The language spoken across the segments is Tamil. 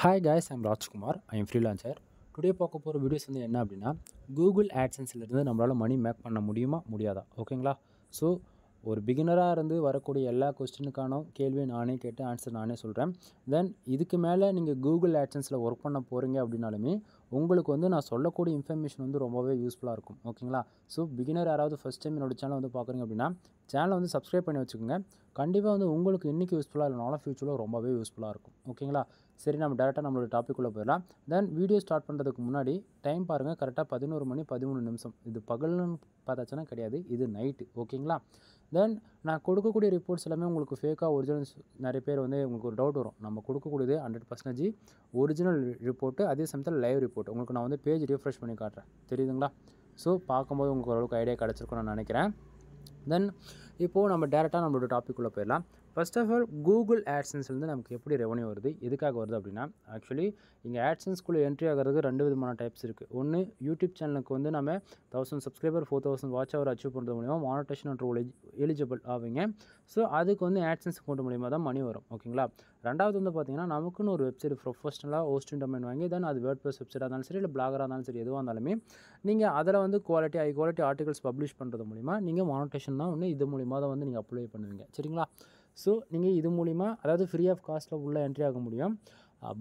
Hi guys, I'm Rajkumar. I am freelancer. Today பார்க்க போகிற வீடியோஸ் வந்து என்ன அப்படின்னா, கூகுள் ஆட்சன்ஸ்லேருந்து நம்மளால் மணி மேக் பண்ண முடியுமா முடியாதா? ஓகேங்களா? ஸோ ஒரு பிகினராக இருந்து வரக்கூடிய எல்லா கொஸ்டினுக்கான கேள்வியை நானே கேட்டு ஆன்சர் நானே சொல்கிறேன். தென் இதுக்கு மேலே நீங்கள் கூகுள் ஆட்சன்ஸில் ஒர்க் பண்ண போகிறீங்க அப்படின்னாலுமே உங்களுக்கு வந்து நான் சொல்லக்கூடிய இன்ஃபர்மேஷன் வந்து ரொம்பவே யூஸ்ஃபுல்லாக இருக்கும். ஓகேங்களா? ஸோ பிகினர் யாராவது ஃபஸ்ட் டைம் என்னோட சேனல் வந்து பார்க்குறீங்க அப்படின்னா சேனலை வந்து சப்ஸ்கிரைப் பண்ணி வச்சுக்கோங்க. கண்டிப்பாக வந்து உங்களுக்கு இன்றைக்கி யூஸ்ஃபுல்லாக இல்லைனாலும் ஃபியூச்சரில் ரொம்பவே யூஸ்ஃபுல்லாக இருக்கும். ஓகேங்களா? சரி, நம்ம டேரெக்டாக நம்மளோட டாப்பிக்குள்ளே போயிடலாம். தென் வீடியோ ஸ்டார்ட் பண்ணுறதுக்கு முன்னாடி டைம் பாருங்கள், கரெக்டாக 11 மணி 13 நிமிஷம். இது பகல்னு பார்த்தாச்சுன்னா கிடையாது, இது நைட்டு. ஓகேங்களா? தென் நான் கொடுக்கக்கூடிய ரிப்போர்ட்ஸ் எல்லாமே உங்களுக்கு ஃபேக்காக ஒரிஜினல்ஸ் நிறைய பேர் வந்து உங்களுக்கு ஒரு டவுட் வரும். நம்ம கொடுக்கக்கூடியது 100% ஒரிஜினல் ரிப்போர்ட்டு, அதே சமயத்தில் லைவ் ரிப்போர்ட். உங்களுக்கு நான் வந்து பேஜ் ரீஃப்ரெஷ் பண்ணி காட்டுறேன், தெரியுதுங்களா? ஸோ பார்க்கும்போது உங்களுக்கு ஓரளவுக்கு ஐடியா கிடச்சிருக்கும்னு நான் நினைக்கிறேன். தென் இப்போது நம்ம டேரெக்டாக நம்மளோட டாப்பிக்குள்ளே போயிடலாம். ஃபர்ஸ்ட் ஆஃப் ஆல், கூகுள் ஆட்சன்ஸ்லேருந்து நமக்கு எப்படி ரெவன்யூ வருது, எதுக்காக வருது அப்படின்னா, ஆக்சுவலி இங்கே ஆட்சன்ஸ்குள்ளே என்ட்ரி ஆகிறதுக்கு 2 விதமான டைப்ஸ் இருக்குது. ஒன்று, யூடியூப் சேனலுக்கு வந்து நம்ம 1000 சப்ஸ்கிரைபர் 4000 வாட்ச் அவர் அச்சீவ் பண்ணுறது மூலிமா மானிட்டேஷன் அண்ட் எலிஜிபிள் ஆவீங்க. ஸோ அதுக்கு வந்து ஆட்சன்ஸ் அக்கௌண்ட் மூலிமா தான் மணி வரும். ஓகேங்களா? ரெண்டாவது வந்து பார்த்திங்கன்னா, நமக்குன்னு ஒரு வெப்சைட் ப்ரொஃபஷனலாக ஹோஸ்டிங் டொமைன் வாங்கி தென் அது வேர்ட்பிரஸ் வெப்சைட்டாக இருந்தாலும் சரி, இல்லை பிளாகராக இருந்தாலும் சரி, எதுவாக இருந்தாலுமே நீங்கள் அதில் வந்து ஹை குவாலிட்டி ஆர்டிகல்ஸ் பப்ளிஷ் பண்ணுறது மூலிமா நீங்கள் மானிட்டேஷன் தான் ஒன்று இது மூலிமா தான் வந்து நீங்கள் அப்ளை பண்ணுவீங்க. சரிங்களா? ஸோ நீங்கள் இது மூலிமா அதாவது ஃப்ரீ ஆஃப் காஸ்ட்டில் உள்ளே என்ட்ரி ஆக முடியும்.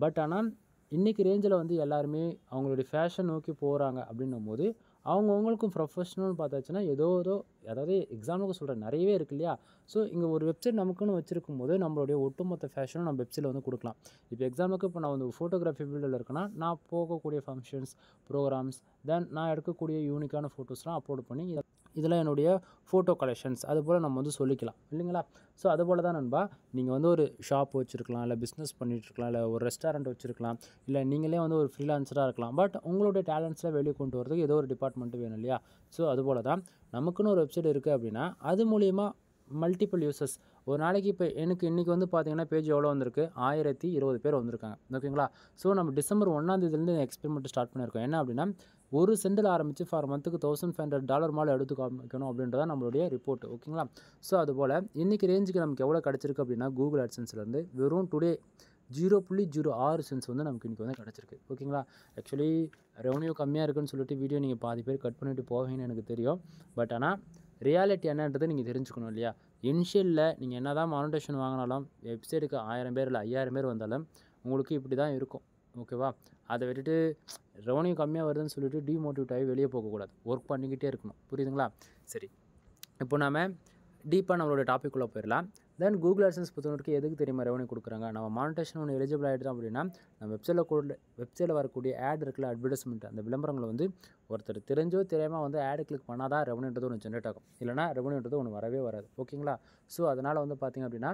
பட் ஆனால் இன்றைக்கி ரேஞ்சில் வந்து எல்லாருமே அவங்களுடைய ஃபேஷன் நோக்கி போகிறாங்க அப்படின்னும் போது அவங்கவுங்களுக்கும் ப்ரொஃபஷ்னல்னு பார்த்தாச்சுன்னா ஏதோ அதாவது எக்ஸாம்பிளுக்கு சொல்கிறேன், நிறையவே இருக்குது இல்லையா? ஸோ இங்கே ஒரு வெப்சைட் நமக்குன்னு வச்சுருக்கும் போது நம்மளுடைய ஒட்டுமொத்த ஃபேஷனும் நம்ம வெப்சைட்டில் வந்து கொடுக்கலாம். இப்போ எக்ஸாம்பிளுக்கு இப்போ நான் வந்து ஃபோட்டோகிராஃபி ஃபீல்டில் இருக்கேன்னா நான் போகக்கூடிய ஃபங்க்ஷன்ஸ், ப்ரோக்ராம்ஸ், தென் நான் எடுக்கக்கூடிய யூனிக்கான ஃபோட்டோஸ்லாம் அப்லோட் பண்ணி இதெல்லாம் என்னுடைய ஃபோட்டோ கலெக்ஷன்ஸ் அதுபோல் நம்ம வந்து சொல்லிக்கலாம் இல்லைங்களா? ஸோ அதுபோல் தான் நண்பா, நீங்கள் வந்து ஒரு ஷாப் வச்சுருக்கலாம், இல்லை பிஸ்னஸ் பண்ணிகிட்ருக்கலாம், இல்லை ஒரு ரெஸ்டாரண்ட் வச்சுருக்கலாம், இல்லை நீங்களே வந்து ஒரு ஃப்ரீலான்சராக இருக்கலாம். பட் உங்களுடைய டேலண்ட்ஸில் வெளியே கொண்டு வரதுக்கு ஏதோ ஒரு டிபார்ட்மெண்ட்டு வேணும் இல்லையா? ஸோ அதுபோல் தான் நமக்குன்னு ஒரு வெப்சைட் இருக்குது அப்படின்னா அது மூலிமா மல்டிபிள் யூசர்ஸ் ஒரு நாளைக்கு இப்போ எனக்கு இன்றைக்கி வந்து பார்த்திங்கன்னா பேஜ் எவ்வளோ வந்திருக்கு, 1020 பேர் வந்திருக்காங்க. ஓகேங்களா? ஸோ நம்ம டிசம்பர் 1 எக்ஸ்பெரிமெண்ட் ஸ்டார்ட் பண்ணியிருக்கோம். என்ன அப்படின்னா, ஒரு சென்டில் ஆரம்பித்து ஃபார் மந்த்துக்கு $1500 மேலே எடுத்து காமிக்கணும் அப்படின்றத நம்மளுடைய ரிப்போர்ட். ஓகேங்களா? ஸோ அதுபோல் இன்றைக்கி ரேஞ்சுக்கு நமக்கு எவ்வளோ கிடச்சிருக்கு அப்படின்னா கூகுள் ஆட்சன்ஸ்லேருந்து வெறும் டுடே 0.06 சென்ட்ஸ் வந்து நமக்கு இன்றைக்கி வந்து கிடச்சிருக்கு. ஓகேங்களா? ஆக்சுவலி ரெவன்யூ கம்மியாக இருக்குன்னு சொல்லிட்டு வீடியோ நீங்கள் பாதி பேர் கட் பண்ணிவிட்டு போவீங்கன்னு எனக்கு தெரியும். பட் ஆனால் ரியாலிட்டி என்னன்றதை நீங்கள் தெரிஞ்சுக்கணும் இல்லையா? இனிஷியலில் நீங்கள் என்ன தான் மானிட்டேஷன் வாங்கினாலும் வெப்சைட்டுக்கு 1000 பேர் இல்லை 5000 பேர் வந்தாலும் உங்களுக்கு இப்படி தான் இருக்கும். ஓகேவா? அதை விட்டுட்டு ரெவன்யூ கம்மியாக வருதுன்னு சொல்லிட்டு டிமோட்டிவேட் ஆகி வெளியே போகக்கூடாது. ஒர்க் பண்ணிக்கிட்டே இருக்கணும். புரியுதுங்களா? சரி, இப்போ நம்ம டீப்பாக நம்மளோட டாப்பிக்குள்ளே போயிடலாம். தென் கூகுள் ஆட்சன்ஸ் பொறுத்தவரைக்கும் எதுக்கு தெரியுமா ரெவன்யூ கொடுக்குறாங்க? நம்ம மானிட்டேஷன் ஒன்று எலிஜிபிள் ஆகிட்டோம் அப்படின்னா நம்ம வெப்சைட்டில் வரக்கூடிய ஆட் இருக்குல்ல, அட்வர்டைஸ்மெண்ட், அந்த விளம்பரங்களை வந்து ஒருத்தர் தெரிஞ்சோ தெரியாமல் வந்து ஆடு கிளிக் பண்ணால் தான் ரெவன்யூன்றது ஒன்று ஜென்ரேட் ஆகும். இல்லைனா ரெவன்யூன்றது ஒன்று வரவே வராது. ஓகேங்களா? ஸோ அதனால் வந்து பார்த்திங்க அப்படின்னா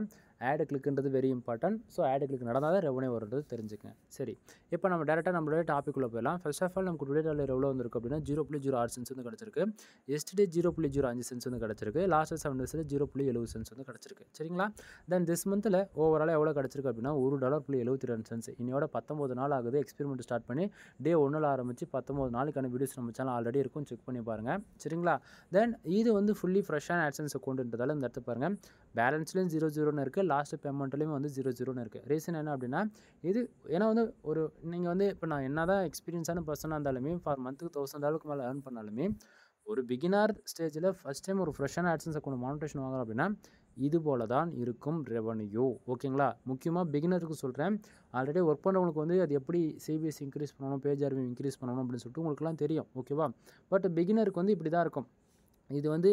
ஆடு கிளிக்ன்றது very important. So ad click நடந்தால் தான் ரெவன்யூ வருன்றது தெரிஞ்சுக்கங்க. சரி, இப்போ நம்ம டேரெக்டாக நம்மளோட டாப்பிக்குள்ளே போயிடலாம். ஃபர்ஸ்ட் ஆஃப் ஆல் நமக்கு டுடே டாலர் எவ்வளோ வந்திருக்கு அப்படின்னா 0.06 சென்ட்ஸ் வந்து கிடச்சிருக்கு. எஸ்டே 0.05 சென்ட்ஸ் வந்து கிடச்சிருக்கு. லாஸ்ட் 7 டேஸில் 0.70 சென்ட்ஸ் வந்து கிடச்சிருக்கு. சரிங்களா? தென் திஸ் மந்தில் ஓவராலாக எவ்வளோ கிடச்சிருக்கு அப்படின்னா $1.72. இன்னையோட 19 நாள் ஆகுது எக்ஸ்பெரிமெண்ட் ஸ்டார்ட் பண்ணி. டே 1 ஆரம்பித்து 19 நாளுக்கான வீடியோஸ் நம்ம சேனல் ஆல்ரெடி இருக்கும், செக் பண்ணி பாருங்கள். சரிங்களா? தென் இது வந்து ஃபுல்லி ஃப்ரெஷ்ஷான ஆட்சன்ஸ் அக்கௌண்ட்ன்றதால இந்த இடத்த பாருங்கள், பேலன்ஸ்லேயும் 0 இருக்குது, லாஸ்ட் பேமெண்ட்லேயும் வந்து 0 இருக்குது. ரீசன் என்ன அப்படின்னா இது ஏன்னா வந்து நீங்கள் வந்து இப்போ நான் என்ன தான் எக்ஸ்பீரியன்ஸான பர்சனாக இருந்தாலுமே ஃபார் மந்த்துக்கு $1000 மேலே ஏர்ன் பண்ணாலுமே ஒரு பிகினார் ஸ்டேஜில் ஃபஸ்ட் டைம் ஒரு ஃப்ரெஷ்ஷான ஆட்சன்ஸ் அக்கௌண்ட் மானிட்டேஷன் வாங்குறோம் அப்படின்னா இது போல தான் இருக்கும் ரெவன்யூ. ஓகேங்களா? முக்கியமாக பிகினருக்கு சொல்கிறேன். ஆல்ரெடி ஒர்க் பண்ணுறவங்களுக்கு வந்து அது எப்படி சிபிஎஸ் இன்க்ரீஸ் பண்ணணும், பேஜ் ஆர்வி இன்க்ரீஸ் பண்ணணும் அப்படின்னு சொல்லிட்டு உங்களுக்குலாம் தெரியும். ஓகேவா? பட் பிகினருக்கு வந்து இப்படி தான் இருக்கும். இது வந்து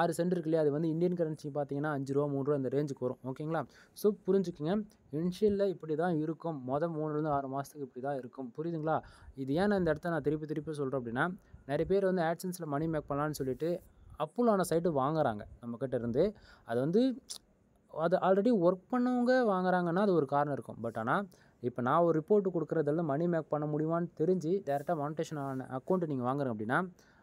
6 சென்ட் இருக்கு இல்லையா, அது வந்து இந்தியன் கரன்சி பார்த்தீங்கன்னா ₹5 ₹3 இந்த ரேஞ்சுக்கு வரும். ஓகேங்களா? ஸோ புரிஞ்சுக்குங்க, இனிஷியலில் இப்படி தான் இருக்கும். 3 6 மாதத்துக்கு இப்படி தான் இருக்கும். புரியுதுங்களா? இது ஏன் நான் இந்த இடத்த நான் திருப்பி சொல்கிறேன் அப்படின்னா, நிறைய பேர் வந்து ஆட்சன்ஸில் மணி மேக் பண்ணலான்னு சொல்லிட்டு அப்புலான சைட்டு வாங்குறாங்க நம்மக்கிட்ட இருந்து. அது வந்து அது ஆல்ரெடி ஒர்க் பண்ணவங்க வாங்குறாங்கன்னா அது ஒரு காரணம் இருக்கும். பட் ஆனால் இப்போ நான் ஒரு ரிப்போர்ட் கொடுக்குறதெல்லாம் மணி மேக் பண்ண முடியுமான்னு தெரிஞ்சு டேரெக்டாக மானிட்டேஷன் ஆன அக்கௌண்ட்டு நீங்கள் வாங்குறீங்க அப்படின்னா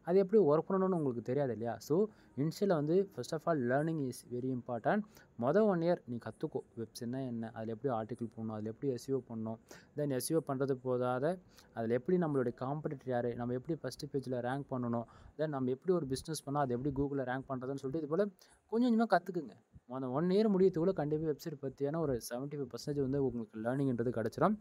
அது எப்படி ஒர்க் பண்ணணும்னு உங்களுக்கு தெரியாது இல்லையா? ஸோ இனிஷியலில் வந்து first of all learning is very important. 1 year நீ கற்றுக்கோ வெப்சைட்னா என்ன, அதில் எப்படி ஆர்டிகிள் போடணும், அதில் எப்படி எஸ்இஓ பண்ணணும், தென் எஸ்இஓ பண்ணுறது போதாத அதில் எப்படி நம்மளுடைய காம்படிட்டர் யார், நம்ம எப்படி ஃபஸ்ட்டு பேஜில் ரேங்க் பண்ணணும், தென் நம்ம எப்படி ஒரு பிஸ்னஸ் பண்ணால் அது எப்படி கூகுளில் ரேங்க் பண்ணுறதுன்னு சொல்லிட்டு இது போல் கொஞ்சம் கொஞ்சமாக கற்றுக்குங்க. அந்த 1 இயர் முடியத்துக்குள்ள கண்டிப்பாக வெப்சைட் பற்றியான ஒரு 75% வந்து உங்களுக்கு லேர்னிங்கிறது கிடச்சிரும்.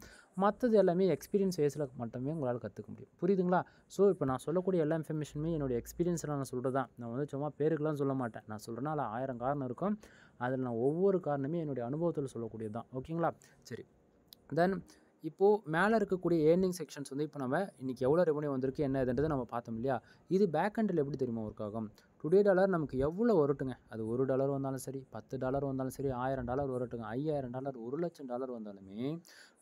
மற்றது எல்லாமே எக்ஸ்பீரியன்ஸ் பேஸில் மட்டுமே உங்களால் கற்றுக்க முடியும். புரியுதுங்களா? ஸோ இப்போ நான் சொல்லக்கூடிய எல்லா இன்ஃபர்மேஷனுமே என்னுடைய எக்ஸ்பீரியன்ஸில் நான் சொல்கிறது தான். நான் வந்து சும்மா பேருக்குலாம் சொல்ல மாட்டேன். நான் சொல்கிறேன்னா அதில் 1000 காரணம் இருக்கும். அதில் நான் ஒவ்வொரு காரணமே என்னுடைய அனுபவத்தில் சொல்லக்கூடியது தான். ஓகேங்களா? சரி. தென் இப்போது மேலே இருக்கக்கூடிய ஏர்னிங் செக்ஷன்ஸ் வந்து இப்போ நம்ம இன்றைக்கி எவ்வளோ ரெவன்யூ வந்திருக்கு என்ன இதுன்றதை நம்ம பார்த்தோம் இல்லையா? இது பேக் எண்டில் எப்படி தெரியுமா ஒர்க் ஆகும்? டுடே டாலர் நமக்கு எவ்வளோ வரட்டுங்க, அது $1 வந்தாலும் சரி, $10 வந்தாலும் சரி, $1000 வரட்டுங்க, $5000 $1,00,000 வந்தாலுமே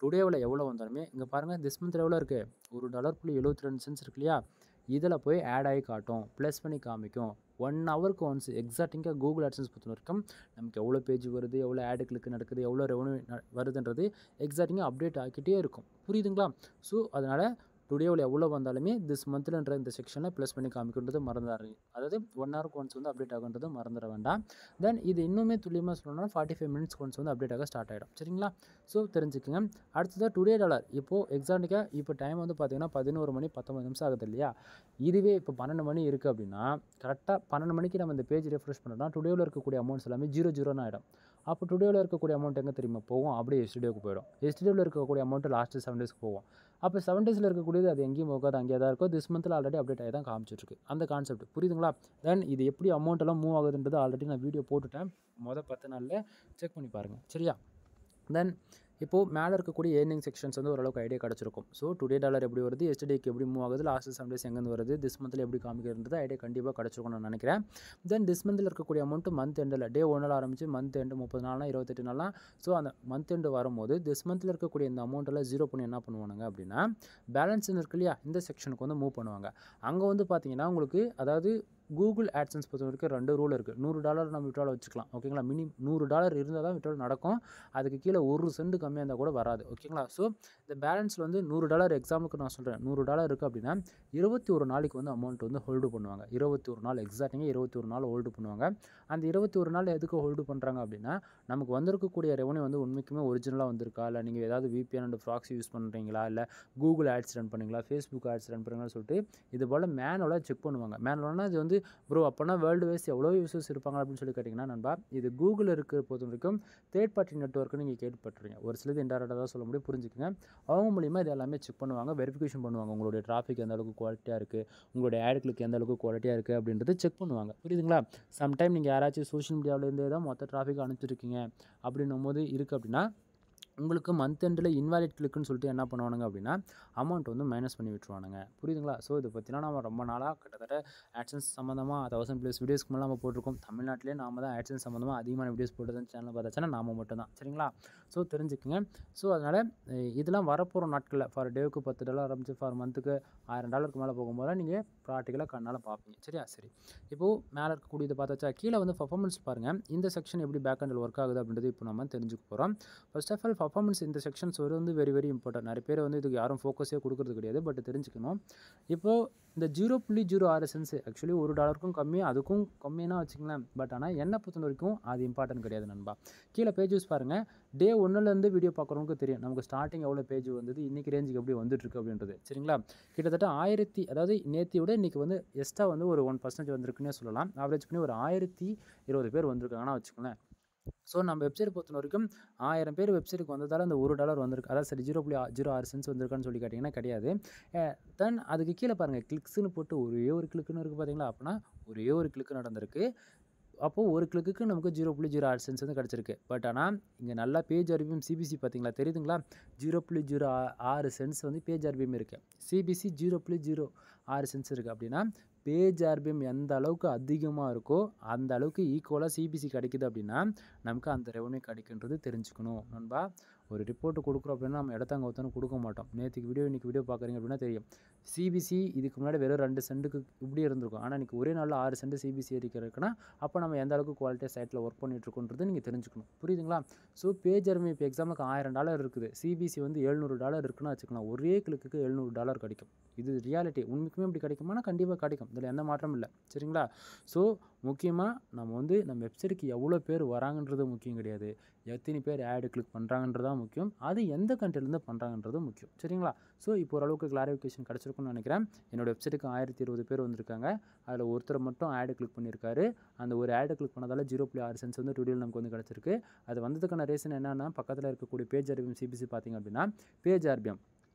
டுடேவில் எவ்வளோ வந்தாலுமே இங்கே பாருங்கள் திஸ் மந்த்தில் எவ்வளோ இருக்குது, $1.72 இருக்கு இல்லையா? இதில் போய் ஆட் ஆகி காட்டும், ப்ளஸ் பண்ணி காமிக்கும். 1 ஹவருக்கு ஒன்ஸ் எக்ஸாக்டிங்காக கூகுள் ஆட்சன்ஸ் பொறுத்த வரைக்கும் நமக்கு எவ்வளோ பேஜ் வருது, எவ்வளோ ஆடு கிளிக் நடக்குது, எவ்வளோ ரெவன்யூ வருதுன்றது எக்ஸாக்டிங்காக அப்டேட் ஆகிக்கிட்டே இருக்கும். புரியுதுங்களா? ஸோ அதனால் டுடேவில் எவ்வளோ வந்தாலுமே திஸ் மந்த்லன்ற இந்த செக்ஷனில் ப்ளஸ் பண்ணி காமிக்கின்றது மறந்துடாதீங்க. அதாவது 1 ஹவருக்கு ஒன்ஸ் வந்து அப்டேட் ஆகுன்றது மறந்துட வேண்டாம். தென் இது இன்னுமே துல்லியமாக சொல்லணும்னா 45 மினிட்ஸ்க்கு ஒன்ஸ் வந்து அப்டேட் ஆக ஸ்டார்ட் ஆகிடும். சரிங்களா? ஸோ தெரிஞ்சுக்கங்க. அடுத்ததாக டுடே டாலர் இப்போது எக்ஸாக்டிங்காக இப்போ டைம் வந்து பார்த்தீங்கன்னா 11 மணி 19 நிமிஷம் ஆகுது இல்லையா? இதுவே இப்போ 12 மணி இருக்குது அப்படின்னா கரெக்டாக 12 மணிக்கு நம்ம இந்த பேஜ் ரெஃப்ரெஷ் பண்ணோம்னா டுடேவில் இருக்கக்கூடிய அமௌண்ட்ஸ் எல்லாமே 0 ஆகிடும். அப்போ டுடேவில் இருக்கக்கூடிய அமௌண்ட் எங்கே தெரியுமா போகும்? அப்படியே எஸ்டேவுக்கு போயிடும். எஸ்டேவில் இருக்கக்கூடிய அமௌண்ட்டு லாஸ்ட்டு 7 டேஸ்க்கு போகும். அப்போ 7 டேஸில் இருக்கக்கூடியது அது எங்கேயும் போகாது, அங்கேயே தான் இருக்கும். திஸ் மந்தில் ஆல்ரெடி அப்டேட் ஆகி தான் காமிச்சிட்ருக்கு அந்த கான்செப்ட். புரியுதுங்களா? தென் இது எப்படி அமௌண்ட் எல்லாம் மூவ் ஆகுதுன்றது ஆல்ரெடி நான் வீடியோ போட்டுட்டேன். மொதல் 10 நாளில் செக் பண்ணி பாருங்கள். சரியா? தென் இப்போது மேலே இருக்கக்கூடிய ஏர்னிங் செக்ஷன்ஸ் வந்து ஓரளவுக்கு ஐடியா கிடச்சிருக்கும். ஸோ டுடே டாலர் எப்படி வருது, எஸ்டேக்கு எப்படி மூவ் ஆகுது, லாஸ்ட் 7 டேஸ் எங்கேருந்து வருது, திஸ் மந்தில் எப்படி காமிக்கிறது ஐடியா கண்டிப்பாக கிடச்சிருக்கும்னு நான் நினைக்கிறேன். தென் திஸ் மந்தில் இருக்கக்கூடிய அமௌண்ட்டு மந்த் எண்டில் டே 1 ஆரம்பிச்சு மந்த் எண்டு 30 நாள்னா 28 நாள்னா ஸோ அந்த மந்த் எண்டு வரும்போது திஸ் மந்தில் இருக்கக்கூடிய இந்த அமௌண்ட்டெல்லாம் 0 பண்ணி என்ன பண்ணுவானுங்க அப்படின்னா பேலன்ஸ்னு இருக்கு இல்லையா, இந்த செக்ஷனுக்கு வந்து மூவ் பண்ணுவாங்க. அங்கே வந்து பார்த்தீங்கன்னா உங்களுக்கு அதாவது கூகுள் ஆட்சன்ஸ் பொறுத்த வரைக்கும் 2 ரூல் இருக்குது. $100 நம்ம விட்ரால் வச்சுக்கலாம். ஓகேங்களா? $100 இருந்தால் தான் விட்ரால் நடக்கும். அதுக்கு கீழே 1 சென்ட் கம்மியாக இருந்தால் கூட வராது. ஓகேங்களா? ஸோ இந்த பேலன்ஸில் வந்து $100 எக்ஸாம்பிளுக்கு நான் சொல்கிறேன். $100 இருக்குது அப்படின்னா 21 நாளைக்கு வந்து அமௌண்ட் வந்து ஹோல்டு பண்ணுவாங்க. 21 நாள் எக்ஸாக்டாக 21 நாள் ஹோல்டு பண்ணுவாங்க. அந்த 21 நாள் எதுக்கு ஹோல்டு பண்ணுறாங்க அப்படின்னா நமக்கு வந்திருக்கக்கூடிய ரெவன்யூ வந்து உண்மைக்குமே ஒரிஜினலாக வந்திருக்கா, இல்லை நீங்கள் ஏதாவது VPN அண்ட் ப்ராக்ஸி யூஸ் பண்ணுறீங்களா, இல்லை கூகுள் ஆட்ஸ் ரன் பண்ணுறீங்களா, ஃபேஸ்புக் ஆட்ஸ் ரன் பண்ணுறீங்களான்னு சொல்லிட்டு இது போல் மேனுவலாக செக் பண்ணுவாங்க. மேனுவல்னா இது வந்து ப்ரோ அப்போனா வேர்ல்டு வைஸ் எவ்வளோ யூசர்ஸ் இருப்பாங்க அப்படின்னு சொல்லி கேட்டிங்கன்னா நண்பா, இது கூகுள் இருக்கிற பொறுத்த வரைக்கும் தேர்ட் பார்ட்டி நெட்வொர்க்குன்னு நீங்கள் கேட்டுப்பட்டுறீங்க. ஒரு சிலது இன்டெரக்டாக தான் சொல்ல முடியும், புரிஞ்சுக்கங்க. அவங்க மூலிமா இது எல்லாமே செக் பண்ணுவாங்க, வெரிஃபிகேஷன் பண்ணுவாங்க. உங்களுடைய டிராஃபிக் எந்த அளவுக்கு குவாலிட்டியாக இருக்குது, உங்களுடைய ஆட் கிளிக் எந்த அளவுக்கு குவாலிட்டியாக இருக்குது அப்படின்றது செக் பண்ணுவாங்க. புரியுதுங்களா? சம்டைம் நீங்கள் யாராச்சும் சோஷியல் மீடியாவிலேருந்தே தான் மொத்த டிராஃபிக் அனுப்பிச்சிருக்கீங்க அப்படின்னும் போது இருக்குது அப்படின்னா உங்களுக்கு மந்த் எண்டில் இன்வாலிட் கிளிக்குன்னு சொல்லிட்டு என்ன பண்ணுவானுங்க அப்படின்னா அமௌண்ட் வந்து மைனஸ் பண்ணி விட்டுருவானுங்க. புரியுதுங்களா? ஸோ இதை பற்றினா நம்ம ரொம்ப நாளாக கிட்டத்தட்ட ஆட்சன்ஸ் சம்மந்தமாக 1000+ வீடியோஸ்க்கு மேலே நம்ம போட்டிருக்கோம். தமிழ்நாட்டிலே நாம தான் ஆட்சன்ஸ் சம்மந்தமாக அதிகமான வீடியோஸ் போட்டதுன்னு சேனல் பார்த்தாச்சுன்னா நாம மட்டும் தான். சரிங்களா? ஸோ தெரிஞ்சுக்குங்க. ஸோ அதனால் இதெல்லாம் வரப்போகிற நாட்களில் ஃபார் டேவுக்கு $10 ஆரம்பிச்சு ஃபார் மந்த்துக்கு $1000 மேலே போகும்போது நீங்கள் ப்ராக்டிக்கலாக கண்ணால் பார்ப்பீங்க. சரியா? சரி. இப்போது மேலே இருக்கக்கூடியதை பார்த்தாச்சா, கீழே வந்து பர்ஃபார்மன்ஸ் பாருங்கள். இந்த செக்ஷன் எப்படி பேக் எண்டில் ஒர்க் ஆகுது அப்படின்றது இப்போ நம்ம தெரிஞ்சுக்க போகிறோம். ஃபர்ஸ்ட் ஆஃப் ஆல் பர்ஃபார்மன்ஸ் இந்த செக்ஷன்ஸ் வந்து வெரி வெரி இம்பார்ட்டன்ட். நிறைய பேர் வந்து இதுக்கு யாரும் ஃபோக்கஸே கொடுக்குறது கிடையாது. பட் தெரிஞ்சுக்கணும். இப்போது இந்த 0.06 சென்ஸ் ஆக்சுவலி $1 கம்மி, அதுக்கும் கம்மியாக வச்சுங்களேன். பட் ஆனால் என்னை பொறுத்த வரைக்கும் அது இம்பார்ட்டன்ட் கிடையாது நண்பா. கீழே பேஜஸ் பாருங்கள். டே 1லேருந்து வீடியோ பார்க்குறவங்களுக்கு தெரியும் நமக்கு ஸ்டார்டிங் எவ்வளோ பேஜ் வந்தது, இன்றைக்கி ரேஞ்சுக்கு எப்படி வந்துட்டுருக்கு அப்படின்றது. சரிங்களா? கிட்டத்தட்ட 1000 அதாவது நேற்றை விட இன்றைக்கி வந்து எக்ஸ்ட்ரா வந்து ஒரு 1% வந்திருக்குன்னே சொல்லலாம். ஆவரேஜ் பண்ணி ஒரு 1020 பேர் வந்திருக்காங்கன்னா வச்சுக்கோங்களேன். ஸோ நம்ம வெப்சைட் பொறுத்த வரைக்கும் 1000 பேர் வெப்சைட்டுக்கு வந்ததால் அந்த $1 வந்திருக்கு. அதாவது சரி 0.06 சென்ஸ் வந்திருக்கான்னு சொல்லி கேட்டிங்கன்னா கிடையாது. தென் அதுக்கு கீழே பாருங்கள் கிளிக்ஸ்னு போட்டு ஒரே ஒரு கிளிக்குன்னு இருக்குது பார்த்தீங்களா? அப்படின்னா ஒரே ஒரு கிளிக்கு நடந்திருக்கு. அப்போது ஒரு கிளிக்கு நமக்கு 0.06 சென்ஸ் வந்து கிடச்சிருக்கு. பட் ஆனால் இங்கே நல்லா பேஜ் ஆர்பிஎம் சிபிசி பார்த்தீங்களா, தெரியுதுங்களா? 0.06 சென்ஸ் வந்து பேஜ் ஆர்பிஎம் இருக்குது. சிபிசி 0.06 சென்ஸ் இருக்குது. அப்படின்னா பேஜ் ஆர்பிஎம் எந்த அளவுக்கு அதிகமாக இருக்கோ அந்த அளவுக்கு ஈக்குவலாக சிபிசி கிடைக்குது அப்படின்னா நமக்கு அந்த ரெவன்யூ கிடைக்குன்றது தெரிஞ்சுக்கணும் நண்பா. ஒரு ரிப்போர்ட்டு கொடுக்குறோம் அப்படின்னா நம்ம இடத்தாங்க ஒருத்தனும் கொடுக்க மாட்டோம். நேற்றுக்கு வீடியோ இன்றைக்கி வீடியோ பார்க்குறீங்க அப்படின்னா தெரியும். சிபிசி இதுக்கு முன்னாடி வெறும் 2 சென்ட்டுக்கு இப்படி இருந்திருக்கும். ஆனால் இன்றைக்கி ஒரே நாளில் 6 சென்ட் சிபிசி இருக்குன்னா அப்போ நம்ம எந்த அளவுக்கு குவாலிட்டியாக சைட்டில் ஒர்க் பண்ணிகிட்ருக்கோன்றது நீங்கள் தெரிஞ்சுக்கணும். புரியுதுங்களா? ஸோ பேஜ் ஆர்பிஎம் இப்போ எக்ஸாம்பிளுக்கு $1000 இருக்குது. சிபிசி வந்து $700 இருக்குன்னு வச்சுக்கலாம். ஒரே கிளிக்கு $700 கிடைக்கும். இது ரியாலிட்டி. உண்மைக்குமே இப்படி கிடைக்குமானா கண்டிப்பாக கிடைக்கும். இதில் எந்த மாற்றமும் இல்லை. சரிங்களா? ஸோ முக்கியமாக நம்ம வந்து நம்ம வெப்சைட்டுக்கு எவ்வளோ பேர் வராங்கன்றது முக்கியம் கிடையாது. எத்தனை பேர் ஆடு கிளிக் பண்ணுறாங்கன்றதான் முக்கியம், அது எந்த கண்ட்ரிலேருந்து பண்ணுறாங்கன்றது முக்கியம். சரிங்களா? ஸோ இப்போ ஓரளவுக்கு கிளாரிஃபிகேஷன் கிடச்சிருக்குன்னு நினைக்கிறேன். என்னோட வெப்சைட்டுக்கு 1020 பேர் வந்திருக்காங்க. அதில் ஒருத்தர் மட்டும் ஆடு கிளிக் பண்ணியிருக்காரு. அந்த ஒரு ஆடு கிளிக் பண்ணதால் 0.6 சென்ட்ஸ் வந்து டுடேல நமக்கு வந்து கிடச்சிருக்கு. அது வந்ததுக்கான ரீசன் என்னென்னா, பக்கத்தில் இருக்கக்கூடிய பேஜ் ஆர்பிஎம் சிபிசி பார்த்திங்க அப்படின்னா, பேஜ் ஆர்பிஎம்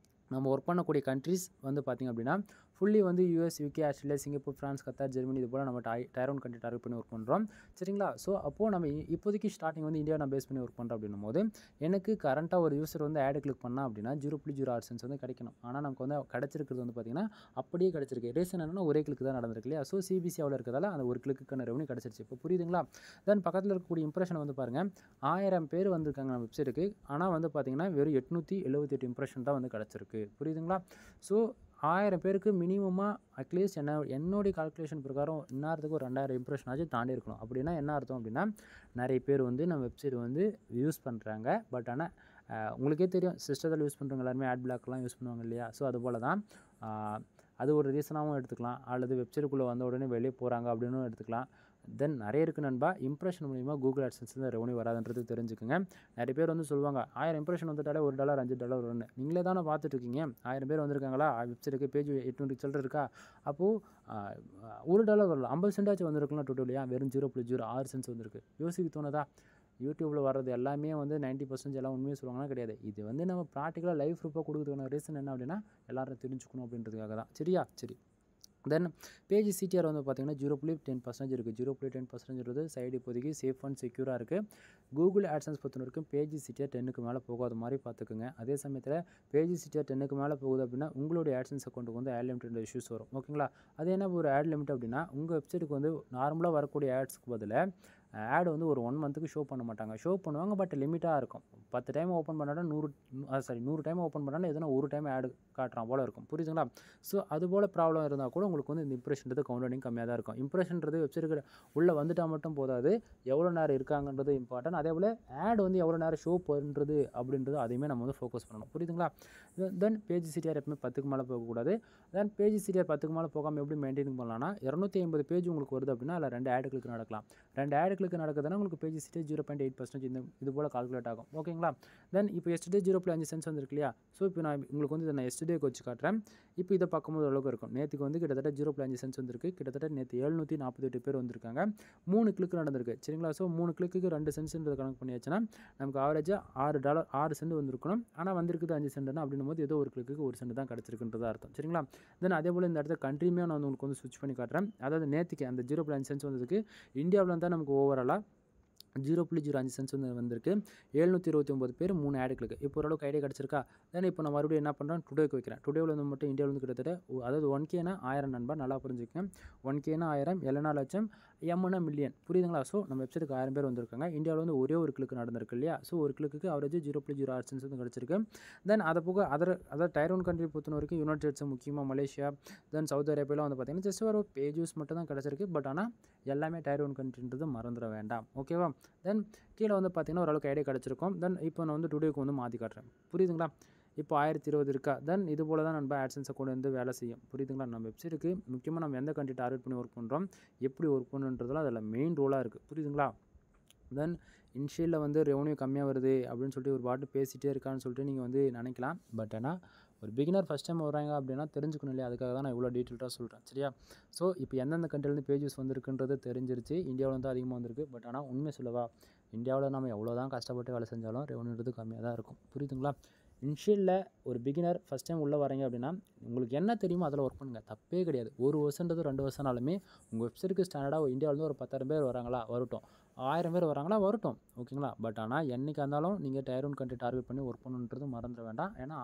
நம்ம ஒர்க் பண்ணக்கூடிய கண்ட்ரிஸ் வந்து பார்த்திங்க அப்படின்னா ஃபுல்லி வந்து US, UK, Australia, Singapore, France, Qatar, Germany இது போல் நம்ம டயர் 1 கண்ட்ரி டார்கெட் பண்ணி ஒர்க் பண்ணுறோம். சரிங்களா? ஸோ அப்போது நம்ம இப்போதைக்கு ஸ்டார்டிங் வந்து இந்தியா நான் பேஸ் பண்ணி ஒர்க் பண்ணுறோம் அப்படின்னும் போது எனக்கு கரண்ட்டாக ஒரு யூஸர் வந்து ஆடு கிளிக் பண்ணால் அப்படின்னா 0.06 சென்ட்ஸ் வந்து கிடைக்கணும். ஆனால் நமக்கு வந்து கிடச்சிருக்கிறது வந்து பார்த்திங்கன்னா அப்படியே கிடச்சிருக்கு. ரீசன் என்னென்னா ஒரே கிளிக் தான் நடந்திருக்கு இல்லையா? ஸோ சிபிசி அவ்வளோ இருக்கிறதால அந்த ஒரு கிளிக்குக்கான ரெவன்யூ கிடச்சிருச்சு. இப்போ புரியுதுங்களா? தென் பக்கத்தில் இருக்கக்கூடிய இம்ப்ரெஷன் வந்து பாருங்கள், 1000 பேர் வந்திருக்காங்க நம்ம வெப்சைட்டுக்கு. ஆனால் வந்து பார்த்திங்கன்னா வெறும் 878 இம்ப்ரெஷன் தான் வந்து கிடச்சிருக்கு. புரியுதுங்களா? ஸோ 1000 பேருக்கு மினிமமாக அட்லீஸ்ட் என்னுடைய கால்குலேஷன் பிரகாரம் இந்நேரத்துக்கு ஒரு 2000 இம்ப்ரெஷன் ஆச்சு தாண்டி இருக்கணும். அப்படின்னா என்ன அர்த்தம் அப்படின்னா, நிறைய பேர் வந்து நம்ம வெப்சைட் வந்து யூஸ் பண்ணுறாங்க. பட் ஆனால் உங்களுக்கே தெரியும், சிஸ்டத்தில் யூஸ் பண்ணுறவங்க எல்லாருமே ஆட் பிளாக்லாம் யூஸ் பண்ணுவாங்க இல்லையா? ஸோ அது போல் தான் அது ஒரு ரீசனாகவும் எடுத்துக்கலாம். அல்லது வெப்சைட்டுக்குள்ளே வந்த உடனே வெளியே போகிறாங்க அப்படின்னு எடுத்துக்கலாம். தென் நிறைய இருக்குது நண்பா. இம்ப்ரெஷன் மூலிமா கூகுள் ஆட்சன்ஸில் ரெவன்யூ வராதுன்றது தெரிஞ்சுக்குங்க. நிறைய பேர் வந்து சொல்லுவாங்க, 1000 இம்ப்ரெஷன் வந்துட்டாலே $1 $5 வரும்னு. நீங்களே தானே பார்த்துட்ருக்கீங்க. 1000 பேர் வந்திருக்காங்களா, வெப்சைட்டுக்கு பேஜ் 800 சில்லற இருக்கா, அப்போது $1 வரல, 50 சென்டாச்சும் வந்திருக்கலாம் டோட்டலியா. வெறும் 0.06 சென்ட்ஸ் வந்திருக்கு. யோசிக்க தோணுதா? யூடியூப்பில் வர்றது எல்லாமே வந்து 90% எல்லாம் உண்மையாக சொல்லுவாங்கன்னா கிடையாது. இது வந்து நம்ம ப்ராக்டிக்கலாக லைஃப் ப்ரூஃபாக கொடுக்குறதுக்கான ரீசன் என்ன அப்படின்னா, எல்லோரும் தெரிஞ்சுக்கணும் அப்படின்றதுக்காக தான். சரியா? சரி. தென் பேஜ் சிடிஆர் வந்து பார்த்திங்கன்னா 0.10% இருக்குது. 0.10%ன்றது சைடு இப்போதைக்கு சேஃப் அண்ட் செக்யூராக இருக்குது. கூகுள் ஆட்சன்ஸ் பொறுத்த வரைக்கும் பேஜ் சிடிஆர் 10க்கு மேலே போகாத மாதிரி பார்த்துக்குங்க. அதே சமயத்தில் பேஜ் சிடிஆர் 10க்கு மேலே போகுது அப்படின்னா உங்களுடைய ஆட்சன்ஸ் அக்கௌண்ட்டுக்கு வந்து ஆட் லிமிட் இஷ்யூஸ் வரும். ஓகேங்களா? அது என்ன ஒரு ஆட் லிமிட் அப்படின்னா, உங்கள் வெப்சைட்டுக்கு வந்து நார்மலாக வரக்கூடிய ஆட்ஸ்க்கு பதிலாக ஆடு வந்து ஒரு 1 மந்த்துக்கு ஷோ பண்ண மாட்டாங்க. ஷோ பண்ணுவாங்க, பட் லிமிட்டாக இருக்கும். 10 டைம் ஓப்பன் பண்ணாலும் 100 டைம் ஓப்பன் பண்ணாலும் எதுனா ஒரு டைம் ஆடு காட்டுறான் போல் இருக்கும். புரியுதுங்களா? ஸோ அதுபோல் ப்ராப்ளம் இருந்தால் கூட உங்களுக்கு வந்து இந்த இம்ப்ரெஷன்றது கவுண்டனிங் கம்மியாக தான் இருக்கும். இம்ப்ரெஷன்றது வெப்சைட்டுக்கு உள்ளே வந்துட்டால் மட்டும் போதாது, எவ்வளோ நேரம் இருக்காங்கன்றது இம்பார்ட்டன்ட். அதே போல் ஆட் வந்து எவ்வளோ நேரம் ஷோ பண்ணுறது அப்படின்றது அதையுமே நம்ம வந்து ஃபோக்கஸ் பண்ணணும். புரியுதுங்களா? தென் பேஜ் சிடிஆர் எப்பவுமே 10க்கு மேலே போகக்கூடாது. தென் பேஜ் சிடிஆர் 10க்கு மேலே போகாமல் எப்படி மெயின்டைன் பண்ணலாம்னா, 250 பேஜ் உங்களுக்கு வருது அப்படின்னா அதில் 2 ஆடு கிளிக் நடக்கலாம். 2 ஆடு கிளிக் நடக்குதுன்னா உங்களுக்கு பேஜ் சிடிஆர் 0.8% இது போல் கால்குலேட் ஆகும். ஓகேங்களா? தென் இப்போ எஸ்டே 0.5 சென்ட்ஸ் வந்துருக்கு இல்லையா? ஸோ இப்போ நான் உங்களுக்கு வந்து நான் எஸ்டேக்கு வச்சு காட்டுறேன். இப்போ இதை பார்க்கும்போது ஓரளவுக்கு இருக்கும். நேற்றுக்கு வந்து கிட்டத்தட்ட 0.5 சென்ட்ஸ் வந்துருக்கு. கிட்டத்தட்ட நேற்று 748 பேர் வந்திருக்காங்க. 3 கிளிக் நடந்திருக்கு. சரிங்களா? ஸோ 3 கிளிக்கு 2 சென்ட்ஸ்ன்றது கணக்கு பண்ணியாச்சுன்னா நமக்கு ஆவரேஜாக $6 சென்ட் வந்திருக்கணும். ஆனால் வந்திருக்குது 5 சென்ட்னா அப்படின்னும் போது ஏதோ ஒரு கிளிக்கு 1 சென்ட் தான் கிடச்சிருக்குன்றதா அர்த்தம். சரிங்களா? தென் அதே போல் இந்த இடத்துல கண்ட்ரியுமே நான் உங்களுக்கு வந்து ஸ்விட்ச் பண்ணி காட்டுறேன். அதாவது நேற்றுக்கு அந்த 0.5 சென்ட்ஸ் வந்ததுக்கு இந்தியாவில் தான் நமக்கு ஓவராலாக 0.05 சென்ட்ஸ் வந்து வந்திருக்கு. 729 பேர் 3 ஆடு கிளிக். இப்போ ஓரளவுக்கு ஐடியா கிடச்சிருக்கா? தென் இப்போ நான் மறுபடியும் என்ன பண்ணுறேன், டுடேக்கு வைக்கிறேன். டுடேவில் வந்து மட்டும் இந்தியாவில் வந்து கிட்டத்தட்ட அதாவது 1Kனா 1000 நண்பா, நல்லா புரிஞ்சுக்கேன். 1Kனா 1000, Lனா லட்சம், Mனா மில்லியன். புரியுதுங்களா? ஸோ நம்ம வெப்சைட்டுக்கு 1000 பேர் வந்திருக்காங்க. இந்தியாவில் வந்து ஒரே ஒரு கிளிக் நடந்திருக்கு இல்லையா? ஸோ ஒரு கிளிக்கு அவரேஜ் 0.06 சென்ட்ஸ் வந்து கிடச்சிருக்கு. தென் அதை போக அதாவது டயர் 1 கண்ட்ரி பொறுத்த வரைக்கும் யுனைடெட் ஸ்டேட்ஸ், முக்கியமாக மலேசியா, தென் சவுதி அரேபியாலாம் வந்து பார்த்திங்கன்னா ஜஸ்ட் ஒரு பேஜ் யூஸ் மட்டும் தான் கிடச்சிருக்கு. பட் ஆனால் எல்லாமே டயர் 1 கண்ட்ரின்றது மறந்துட வேண்டாம். ஓகேவா? தென் கீழே வந்து பார்த்திங்கன்னா ஓரளவுக்கு ஐடியா கிடச்சிருக்கும். தென் இப்போ நான் வந்து டுடேக்கு வந்து மாற்றி காட்டுறேன். புரியுதுங்களா? இப்போ 1020 இருக்கா? தென் இது போல் தான் நம்ம ஆட்சன்ஸ் அக்கௌண்ட் வந்து வேலை செய்யும். புரியுதுங்களா? நம்ம வெப்சைட்டுக்கு முக்கியமாக நம்ம எந்த கண்ட்ரி டார்கெட் பண்ணி ஒர்க் பண்ணுறோம், எப்படி ஒர்க் பண்ணுன்றதுலாம் அதில் மெயின் ரோலாக இருக்குது. புரியுதுங்களா? தென் இன்ஷியலில் வந்து ரெவன்யூ கம்மியாக வருது அப்படின்னு சொல்லிட்டு ஒரு பாட்டு பேசிகிட்டே இருக்கான்னு சொல்லிட்டு நீங்கள் வந்து நினைக்கலாம். பட் ஆனால் ஒரு பிகினர் ஃபஸ்ட் டைம் வராங்க அப்படின்னா தெரிஞ்சுக்கணும் இல்லையா? அதுக்காக தான் நான் இவ்வளோ டீட்டெயில்டாக சொல்கிறேன். சரியா? ஸோ இப்போ எந்தெந்த கண்ட்ரிலேருந்து பேஜஸ் வந்துருக்குன்றது தெரிஞ்சிருச்சு. இந்தியாவில் வந்து அதிகமாக வந்திருக்கு. பட் ஆனால் உண்மை சொல்லவா, இந்தியாவில் நம்ம எவ்வளோ தான் கஷ்டப்பட்டு வேலை செஞ்சாலும் ரெவன்யூன்றது கம்மியாக தான் இருக்கும். புரியுதுங்களா? இன்ஷியலில் ஒரு பிகினர் ஃபஸ்ட் டைம் உள்ளே வரீங்க அப்படின்னா உங்களுக்கு என்ன தெரியுமோ அதில் ஒர்க் பண்ணுங்கள். தப்பே கிடையாது. 1 வருஷன்றது 2 வருஷம்னாலுமே உங்கள் வெப்சைட்டுக்கு ஸ்டாண்டர்டாக இந்தியாவிலேருந்து ஒரு 10,000 பேர் வராங்களா, வரட்டும். 1000 பேர் வராங்களா, வரட்டும். ஓகேங்களா? பட் ஆனால் என்றைக்கு இருந்தாலும் நீங்கள் டயர் 1 கண்ட்ரி டார்கெட் பண்ணி ஒர்க் பண்ணணுன்றது மறந்துட வேண்டாம். ஏன்னா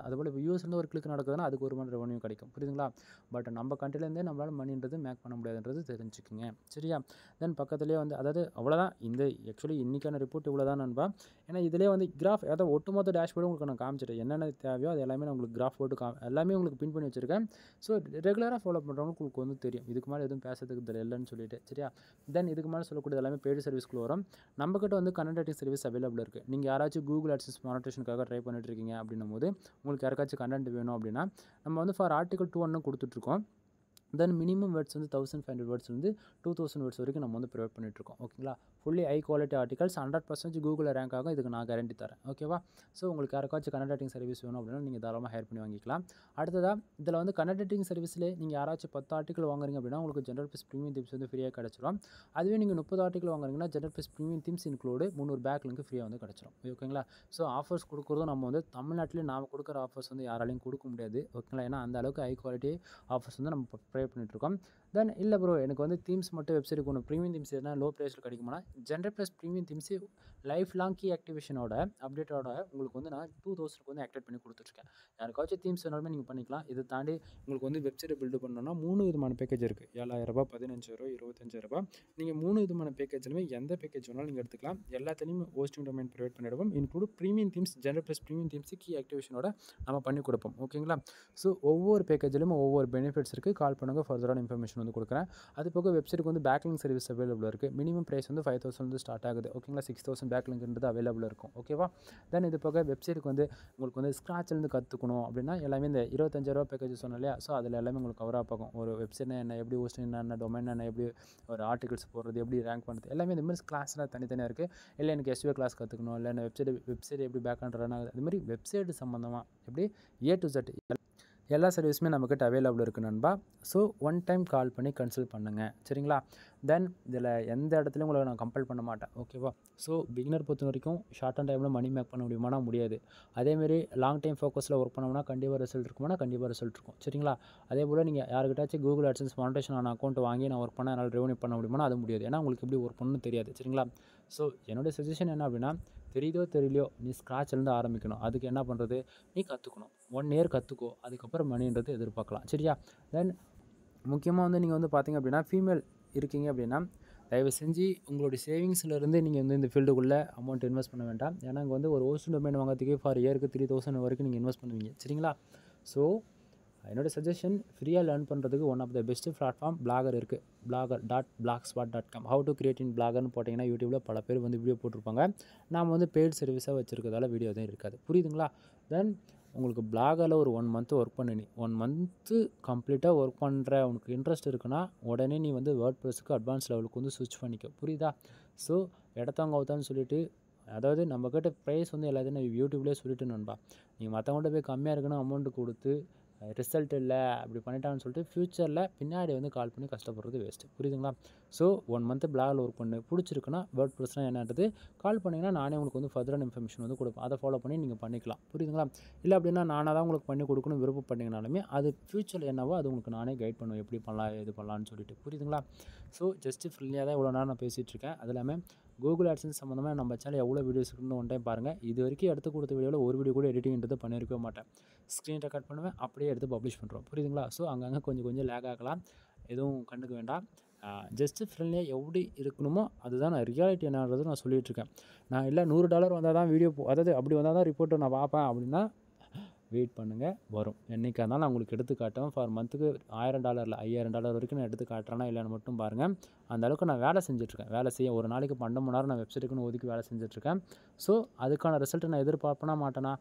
அதுபோல் இப்போ யூஎஸ்லேருந்து ஒரு கிளிக் நடக்குதுன்னா அதுக்கு ஒரு மணி ரெவன்யூ கிடைக்கும். புரியுதுங்களா? பட் நம்ம கண்ட்ரிலேருந்தே நம்மளால் மணின்றது மேக் பண்ண முடியாதுன்றது தெரிஞ்சுக்குங்க. சரியா? தென் பக்கத்துலேயே வந்து அதாவது அவ்வளோதான். இந்த ஆக்சுவலி இன்றைக்கான ரிப்போர்ட் இவ்வளோ தான் நண்பா. ஏன்னா இதிலே வந்து கிராஃப் அதாவது ஒட்டுமொத்த டேஷ்போர்டு உங்களுக்கு நான் காமிச்சிட்டேன். என்னென்ன தேவையோ அது எல்லாமே நான் உங்களுக்கு கிராஃப் போட்டு எல்லாமே உங்களுக்கு பின் பண்ணி வச்சுருக்கேன். ஸோ ரெகுலராக ஃபாலோ பண்ணுறவங்களுக்கு உங்களுக்கு வந்து தெரியும். இதுக்கு மேலே எதுவும் பேசுறதுக்கு இல்லைன்னு சொல்லிட்டு. சரியா? தென் இதுக்கு மேலே சொல்லக்கூடியது எல்லாமே பெய்டு சர்வீஸ்க்குள்ள வரும். நம்மக்கிட்ட வந்து கண்டென்ட் ரைட்டிங் சர்வீஸ் அவைலபிள் இருக்குது. நீங்கள் யாராச்சும் கூகுள் ஆட்சன்ஸ் மானிட்டேஷனுக்காக ட்ரை பண்ணிட்டு இருக்கீங்க அப்படின்னும் போது உங்களுக்கு யாருக்காச்சும் கண்டென்ட் வேணும் அப்படின்னா நம்ம வந்து ஃபார் ஆர்டிகல் 2 கொடுத்துட்ருக்கோம். தென் மினிமம் வேர்ட்ஸ் வந்து 1500 வேர்ட்ஸ் வந்து 2000 வேர்ட்ஸ் வரைக்கும் நம்ம வந்து ப்ரொவைட் பண்ணிட்டுருக்கோம். ஓகேங்களா? ஃபுல்லி ஹை குவாலிட்டி ஆர்டிகல்ஸ் 100% கூகுளில் ரேங்க் ஆகும். இதுக்கு நான் கேரண்டி தரேன். ஓகேவா? ஸோ உங்களுக்கு யாருக்காச்சும் கனெக்ட் ரைட்டிங் சர்வீஸ் வேணும் அப்படின்னா நீங்கள் தாராளமாக ஹையர் பண்ணி வாங்கிக்கலாம். அடுத்ததாக இதில் வந்து கனெக்ட் ரைட்டிங் சர்வீஸில் நீங்கள் யாராச்சும் 10 ஆர்டிகல் வாங்குறீங்க அப்படின்னா உங்களுக்கு ஜென்ரல் ப்ளஸ் ப்ரீமியம் தீம்ஸ் வந்து ஃப்ரீயாக கிடச்சிரும். அதுவே நீங்கள் 30 ஆர்டிகல் வாங்குறீங்கன்னா general plus premium themes include 300 back link ஃப்ரீயாக வந்து கிடச்சிரும். ஓகேங்களா? ஸோ ஆஃபர்ஸ் கொடுக்குறதும் நம்ம வந்து தமிழ்நாட்டிலே நாம் கொடுக்குற ஆஃபர்ஸ் வந்து யாராலையும் கொடுக்க முடியாது. ஓகேங்களா? ஏன்னா அந்த அளவுக்கு ஹை குவாலிட்டி ஆஃபர்ஸ் வந்து நம்ம ப்ரொவைட் பண்ணிட்டுருக்கோம். தென் இல்லை ப்ரோ எனக்கு வந்து தீம்ஸ் மட்டும் வெப்சைட்டுக்கு ஒன்று ப்ரீமியம் தீம்ஸ் எதுனா லோ ப்ரைஸில் கிடைக்குமானா general plus premium themes lifelong key ஆக்டிவேஷனோட அப்டேட்டோட உங்களுக்கு வந்து நான் 2000 வந்து ஆக்டிவேட் பண்ணி கொடுத்துருக்கேன். யாருக்காச்சும் தீம்ஸ் வேணாலுமே நீங்கள் பண்ணிக்கலாம். இதை தாண்டி உங்களுக்கு வந்து வெப்சைட்டை பில்டு பண்ணணும்னா 3 விதமான பேக்கேஜ் இருக்குது. 7000, 15000, 25000. நீங்கள் 3 விதமான பேக்கேஜ்லுமே எந்த பேக்கேஜ் வேணாலும் நீங்கள் எடுத்துக்கலாம். எல்லாத்துலேயும் ஹோஸ்டிங் டொமைன் ப்ரொவைட் பண்ணிடுவோம். Include premium themes general plus premium themes key ஆக்டிவேஷனோட நம்ம பண்ணி கொடுப்போம். ஓகேங்களா? ஸோ ஒவ்வொரு பேக்கேஜிலும் ஒவ்வொரு பெனிஃபிட்ஸ் இருக்குது. கால் பண்ணுங்கள், ஃபர்தரான இன்ஃபர்மேஷன் வந்து கொடுக்குறேன். அது போக வெப்சைட்டுக்கு வந்து பேக்லிங்க் சர்வீஸ் அவைலபிள் இருக்குது. மினிமம் ப்ரைஸ் வந்து 5000 வந்து ஸ்டார்ட் ஆகுது. ஓகேங்களா? 6000 பேக்லிங்க்ன்றது அவைலபிள் இருக்கும். ஓகேவா? தென் இது போக வெப்சைட்டுக்கு வந்து உங்களுக்கு வந்து ஸ்க்ராட்ச்லேருந்து கற்றுக்கணும் அப்படின்னா எல்லாமே இந்த 25000 பேக்கேஜ் சொன்னேன் இல்லையா? ஸோ அதில் எல்லாமே உங்களுக்கு கவர் ஆகும். ஒரு வெப்சைட்னா என்ன, எப்படி ஹோஸ்டிங் என்ன, டொமைன் என்ன, எப்படி ஒரு ஆர்டிகல்ஸ் போடுறது, எப்படி ரேங்க் பண்ணுறது, எல்லாமே இந்த மாதிரி கிளாஸ்லாம் தனித்தனியாக இருக்குது. இல்லை எனக்கு SEO கிளாஸ் கற்றுக்கணும், இல்லை என்ன வெப்சைட் எப்படி பேக் ரன் ஆகுது, அது மாதிரி வெப்சைட் சம்மந்தமாக எப்படி A to Z எல்லா சர்வீஸுமே நம்மக்கிட்ட அவைலபிள் இருக்குது நண்பா. ஸோ ஒன் டைம் கால் பண்ணி கன்சல்ட் பண்ணுங்கள். சரிங்களா? தென் இதில் எந்த இடத்துலையும் உங்களை நான் கம்பல் பண்ண மாட்டேன். ஓகேவா? ஸோ பிகினர் பொறுத்த வரைக்கும் ஷார்ட் அண்ட் டைமில் மணி மேக் பண்ண முடியுமானா முடியாது. அதேமாரி லாங் டைம் ஃபோக்கஸில் ஒர்க் பண்ணோம்னா கண்டிப்பாக ரிசல்ட் இருக்குமானா கண்டிப்பாக ரிசல்ட் இருக்கும். சரிங்களா? அதே போல் நீங்கள் யாருக்கிட்டாச்சும் கூகுள் AdSense மானிட்டேஷன் ஆன அக்கௌண்ட் வாங்கி நான் ஒர்க் பண்ண என்னால் ரெவன்யூ பண்ண முடியுமானா அது முடியாது. ஏன்னா உங்களுக்கு எப்படி ஒர்க் பண்ணணும்னு தெரியாது. சரிங்களா? ஸோ என்னுடைய சஜஷன் என்ன அப்படின்னா தெரியுதோ தெரியலையோ நீ ஸ்க்ராட்ச்லேருந்து ஆரம்பிக்கணும். அதுக்கு என்ன பண்ணுறது, நீ கற்றுக்கணும். 1 இயர் கற்றுக்கோ, அதுக்கப்புறம் மணின்றது எதிர்பார்க்கலாம். சரியா? தென் முக்கியமாக வந்து நீங்கள் வந்து பார்த்தீங்க அப்படின்னா ஃபீமேல் இருக்கீங்க அப்படின்னா தயவு செஞ்சு உங்களுடைய சேவிங்ஸ்லேருந்து நீங்கள் வந்து இந்த ஃபீல்டுக்குள்ளே அமௌண்ட் இன்வெஸ்ட் பண்ண வேண்டாம். ஏன்னா இங்கே வந்து ஒரு ஹோஸ்டிங் டொமைன் வாங்கிறதுக்கு ஃபார் இயருக்கு 3000 வரைக்கும் நீங்கள் இன்வெஸ்ட் பண்ணுவீங்க. சரிங்களா? ஸோ என்னோடய சஜஷன் ஃப்ரீயாக லேர்ன் பண்ணுறதுக்கு one of the best platform blogger இருக்குது. blogger.blogspot.com how to create in bloggerன்னு போட்டிங்கன்னா யூடியூப்பில் பல பேர் வந்து வீடியோ போட்டிருப்பாங்க. நாம் வந்து பெய்ட் சர்வீஸாக வச்சுருக்கிறதால வீடியோ எதுவும் இருக்காது. புரியுதுங்களா? தென் உங்களுக்கு பிளாகரில் ஒரு 1 மந்த் ஒர்க் பண்ணி 1 மந்த்து கம்ப்ளீட்டாக ஒர்க் பண்ணுற உனக்கு இன்ட்ரெஸ்ட் இருக்குன்னா உடனே நீ வந்து வேர்ட்ப்ரெஸ்ஸுக்கு அட்வான்ஸ் லெவலுக்கு வந்து ஸ்விட்ச் பண்ணிக்க. புரியுதா? ஸோ இடத்தவங்க அவுத்தான்னு சொல்லிட்டு அதாவது நம்மக்கிட்ட ப்ரைஸ் வந்து எல்லாத்தையும் நான் யூடியூப்லேயே சொல்லிட்டு நண்பா. நீங்கள் மற்றவங்கள்ட்ட போய் கம்மியாக இருக்குன்னு அமௌண்ட்டு கொடுத்து ரிசல்ட் இல்லை அப்படி பண்ணிட்டான்னு சொல்லிட்டு ஃப்யூச்சரில் பின்னாடி வந்து கால் பண்ணி கஷ்டப்படுறது வேஸ்ட்டு. புரியுதுங்களா? ஸோ 1 மந்த்து பிளாகில் ஒர்க் பண்ணு, பிடிச்சிருக்குன்னா வேர்ட்ப்ரெஸ்னால் என்னன்றது கால் பண்ணிங்கன்னா நானே உங்களுக்கு வந்து ஃபர்தரான இன்ஃபர்மேஷன் வந்து கொடுப்பேன். அதை ஃபாலோ பண்ணி நீங்கள் பண்ணிக்கலாம். புரியுதுங்களா? இல்லை அப்படின்னா நானாக தான் உங்களுக்கு பண்ணி கொடுக்கணும் விருப்பப்பட்டீங்கனாலுமே அது ஃப்யூச்சரில் என்னவோ அது உங்களுக்கு நானே கைட் பண்ணுவேன், எப்படி பண்ணலாம் எது பண்ணலான்னு சொல்லிட்டு. புரியுதுங்களா? ஸோ ஜஸ்ட்டு ஃப்ரெண்ட்லியாக தான் இவ்வளோ நேரம் நான் பேசிகிட்ருக்கேன். அது இல்லாமல் கூகுள் AdSense சம்மந்தமாக நம்ம சேனல் எவ்வளோ வீடியோஸ் இருக்குன்னு ஒன் டைம் பாருங்கள். இது வரைக்கும் எடுத்து கொடுத்த வீடியோவில் ஒரு வீடியோ கூட எடிட்டிங்கிறது பண்ணியிருக்கவே மாட்டேன். ஸ்க்ரீன் ரெக்கார்ட் பண்ணுவேன், அப்படியே எடுத்து பப்ளிஷ் பண்ணுறோம். புரியுதுங்களா? ஸோ அங்கங்கே கொஞ்சம் லேக் ஆகலாம், எதுவும் கண்டுக்க வேண்டாம். ஜஸ்ட்டு ஃப்ரெண்ட்லியாக எப்படி இருக்கணுமோ அதுதான் நான் ரியாலிட்டி என்னன்றது நான் சொல்லிகிட்ருக்கேன். நான் இல்லை $100 வந்தால் தான் வீடியோ அதாவது அப்படி வந்தால் தான் ரிப்போர்ட்டை நான் பார்ப்பேன் அப்படின்னா வெயிட் பண்ணுங்கள், வரும். என்றைக்கா இருந்தாலும் நான் உங்களுக்கு எடுத்து காட்டுவேன். ஃபார் மந்த்துக்கு $1000 இல்லை $5000 வரைக்கும் நான் எடுத்து காட்டுறேன்னா இல்லைன்னு மட்டும் பாருங்கள். அந்தளவுக்கு நான் வேலை செஞ்சுட்ருக்கேன். வேலை செய்ய ஒரு நாளைக்கு 12 மணி நேரம் நான் வெப்சைட்டுக்குன்னு ஒதுக்கி வேலை செஞ்சுட்ருக்கேன். ஸோ அதுக்கான ரிசல்ட்டை நான் எதிர்பார்ப்பேனா மாட்டேனா?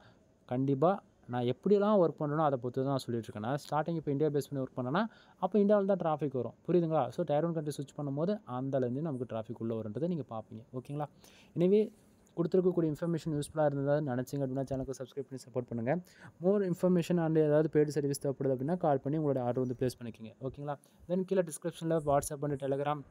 கண்டிப்பாக நான் எப்படியெல்லாம் ஒர்க் பண்ணுறேனோ அதை பொறுத்து தான் நான் சொல்லிட்டுருக்கேன். நான் ஸ்டார்டிங் இப்போ இந்தியா பேஸ் பண்ணி ஒர்க் பண்ணேன்னா அப்போ இந்தியாவில் தான் டிராஃபிக் வரும். புரியுதுங்களா? ஸோ Tier 1 கண்ட்ரி ஸ்விட்ச் பண்ணும்போது அந்தலேருந்து நமக்கு டிராஃபிக் உள்ளே வருன்றதை நீங்கள் பார்ப்பீங்க. ஓகேங்களா? எனவே கொடுத்துருக்கக்கூடிய இன்ஃபர்மேஷன் யூஸ்ஃபுல்லாக இருந்ததாக நினச்சிங்க அப்படின்னா சேனலுக்கு சப்ஸ்கிரைப் பண்ணி சப்போர்ட் பண்ணுங்கள். மோர் இன்ஃபர்மேஷன் அண்ட் ஏதாவது பெய்டு சர்வீஸ் தேவைப்படுது அப்படின்னா கால் பண்ணி உங்களோட ஆர்டர் வந்து ப்ளேஸ் பண்ணிக்கோங்க. ஓகேங்களா? தென் கீழே டிஸ்கிரிப்ஷனில் வாட்ஸ்அப் அண்ட் டெலிகிராம்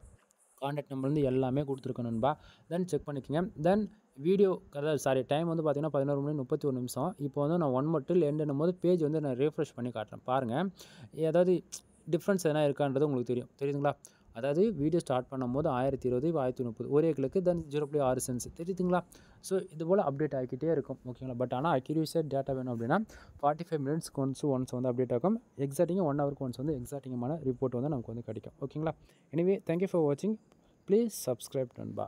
கான்டாக்ட் நம்பர்லேருந்து எல்லாமே கொடுத்துருக்கேன் நண்பா. தென் செக் பண்ணிக்கோங்க. தென் வீடியோ அதாவது டைம் வந்து பார்த்தீங்கன்னா 11:31. இப்போ வந்து நான் 1 மட்டும் எண்டுன்னும் போது பேஜ் வந்து நான் ரீஃப்ரெஷ் பண்ணி காட்டுறேன். பாருங்கள், ஏதாவது டிஃப்ரென்ஸ் எதனா இருக்கான்றது உங்களுக்கு தெரியுதுங்களா? அதாவது வீடியோ ஸ்டார்ட் பண்ணும்போது 1020 1030 ஒரே கிழக்கு தென் 0.6 சென்ஸ் தெரியுதுங்களா? ஸோ இது போல் அப்டேட் ஆகிக்கிட்டே இருக்கும். ஓகேங்களா? பட் ஆனால் அக்யூரேட்டாக டேட்டா வேணும் அப்படின்னா 45 மினிட்ஸ்க்கு ஒன்ஸ் வந்து அப்டேட் ஆகும். எக்ஸாக்டிங்காக 1 ஹவருக்கு ஒன்ஸ் வந்து எக்ஸாக்டிங்கான ரிப்போர்ட் வந்து நமக்கு வந்து கிடைக்கும். ஓகேங்களா? எனிவே தேங்க்யூ ஃபார் வாட்சிங். ப்ளீஸ் சப்ஸ்கிரைப் நண்பா.